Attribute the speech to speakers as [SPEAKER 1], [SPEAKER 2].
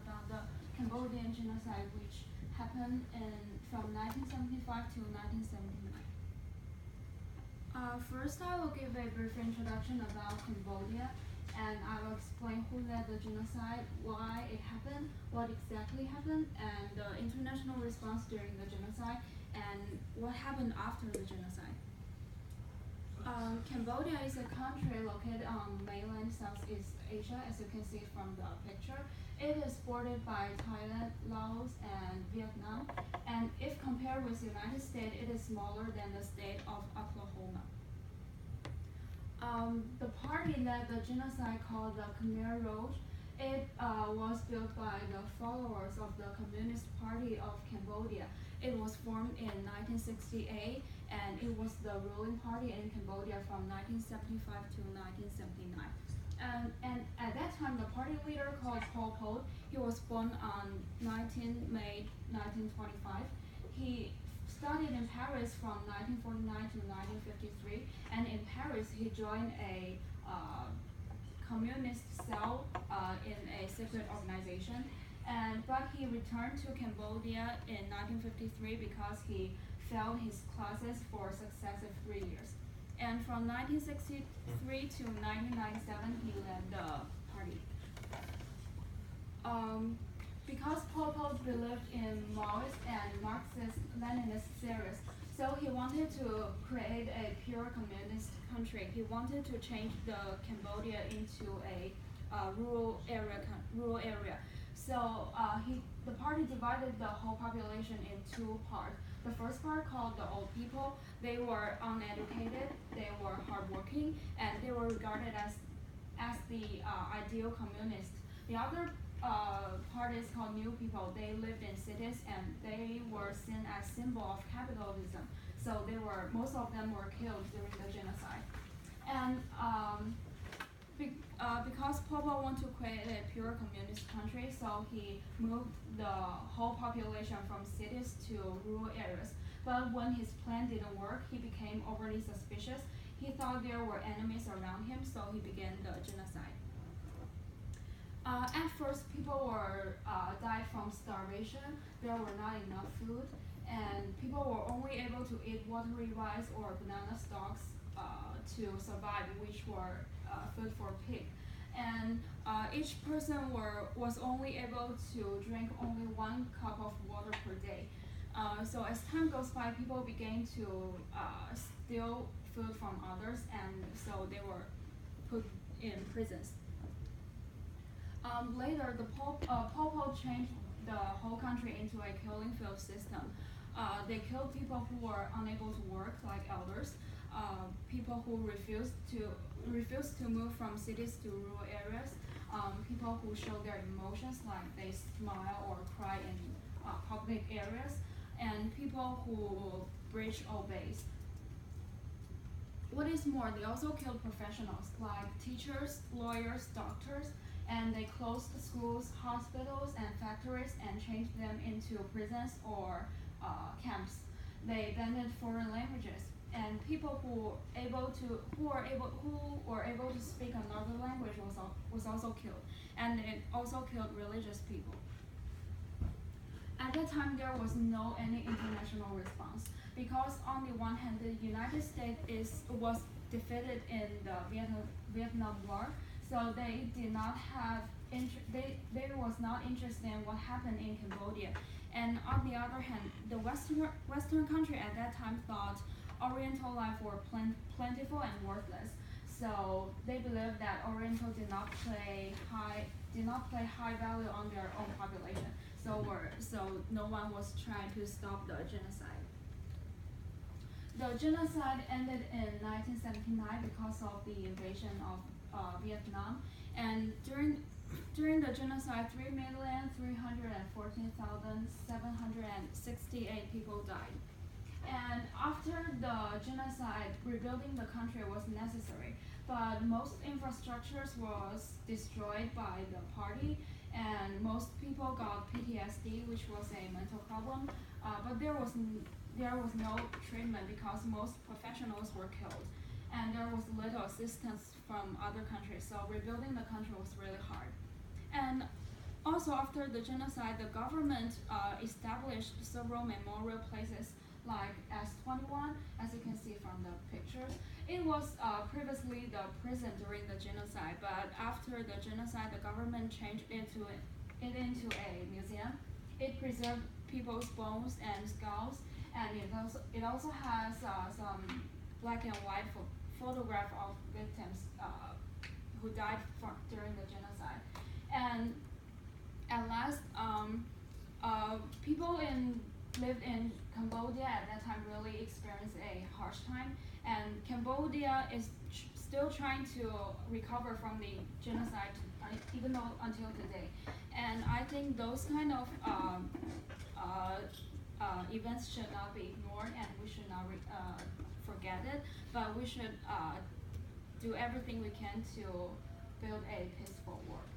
[SPEAKER 1] about the Cambodian genocide, which happened from 1975 to 1979. First, I will give a brief introduction about Cambodia, and I will explain who led the genocide, why it happened, what exactly happened, and the international response during the genocide, and what happened after the genocide. Cambodia is a country located on mainland Southeast Asia, as you can see from the picture. It is bordered by Thailand, Laos, and Vietnam, and if compared with the United States, it is smaller than the state of Oklahoma. The party led the genocide called the Khmer Rouge. It was built by the followers of the Communist Party of Cambodia. It was formed in 1968, and it was the ruling party in Cambodia from 1975 to 1979. And at that time, the party leader called Pol Pot, he was born on 19 May 1925. He studied in Paris from 1949 to 1953, and in Paris he joined a communist cell in a secret organization. But he returned to Cambodia in 1953 because he failed his classes for successive 3 years. And from 1963 to 1997, he led the party. Because Pol Pot believed in Maoist and Marxist-Leninist theories, so he wanted to create a pure communist country. He wanted to change the Cambodia into a rural area. So the party divided the whole population in two parts. The first part, called the old people, they were uneducated, they were hardworking, and they were regarded as the ideal communists. The other part is called new people. They lived in cities and they were seen as symbol of capitalism. So most of them were killed during the genocide. And because Pol Pot wanted to create a pure communist country, so he moved the whole population from cities to rural areas. But when his plan didn't work, he became overly suspicious. He thought there were enemies around him, so he began the genocide. At first, people died from starvation. There were not enough food, and people were only able to eat watery rice or banana stalks to survive, which were food for pig. And each person was only able to drink only 1 cup of water per day. So as time goes by, people began to steal food from others, and so they were put in prisons. Later, the Pol Pot changed the whole country into a killing field system. They killed people who were unable to work, like elders, people who refused to move from cities to rural areas, people who show their emotions, like they smile or cry in public areas, and people who breach obeys. What is more, they also killed professionals like teachers, lawyers, doctors, and they closed schools, hospitals, and factories and changed them into prisons or camps. They banned foreign languages, and people who were able to speak another language was also killed, and it also killed religious people. At that time, there was no any international response because on the one hand, the United States was defeated in the Vietnam War, so they did not have they was not interested in what happened in Cambodia. And on the other hand, the Western country at that time thought Oriental life were plentiful and worthless. So they believed that Oriental did not play high value on their own population. So no one was trying to stop the genocide. The genocide ended in 1979 because of the invasion of Vietnam, and during the genocide, 3,314,768 people died. And after the genocide, rebuilding the country was necessary, but most infrastructures was destroyed by the party, and most people got PTSD, which was a mental problem. But there was no treatment because most professionals were killed, and there was little assistance from other countries. So rebuilding the country was really hard. And also also after the genocide, the government established several memorial places like S21, as you can see from the pictures. It was previously the prison during the genocide, but after the genocide, the government changed it into a museum. It preserved people's bones and skulls, and it also has some black and white photograph of victims who died during the genocide. And at last, people lived in Cambodia at that time really experienced a harsh time, and Cambodia is still trying to recover from the genocide, even though until today. And I think those kind of events should not be ignored, and we should not forget it, but we should do everything we can to build a peaceful world.